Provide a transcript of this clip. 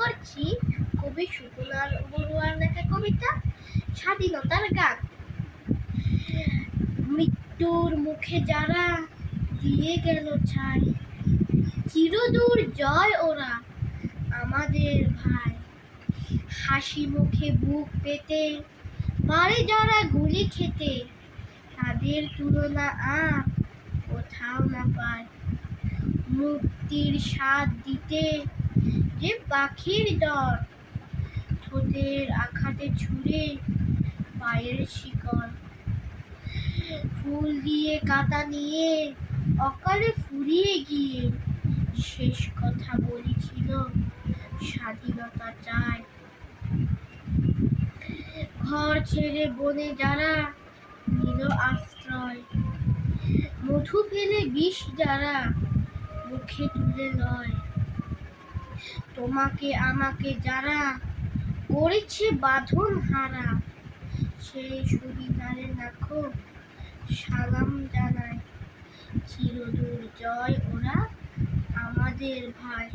করছি কবি সুকুমার বড়ুয়ার লেখা কবিতা স্বাধীনতার গান। মৃত্যুর মুখে যারা দিয়ে গেল ছাই, চিরদূর জয় ওরা আমাদের ভাই। হাসি মুখে বুক পেতে পারে যারা গুলি খেতে, তাদের তুলনা আর কোথাও না পায়। মুক্তির স্বাদ দিতে যে পাখির দর, ঠোঁটের আঘাতে ছুঁড়ে পায়ের শিকল। ফুল দিয়ে কাঁটা নিয়ে অকালে ফুরিয়ে গিয়ে শেষ কথা বলেছিল স্বাধীনতা চাই। ঘর ছেড়ে বনে যারা নিল আশ্রয়, মধু ফেলে বিষ যারা মুখে তুলে লয়। তোমাকে আমাকে যারা করেছে বাঁধন হারা, সেই শহীদারে লাখো সালাম জানায়। চিরদূর জয় ওরা আমাদের ভাই।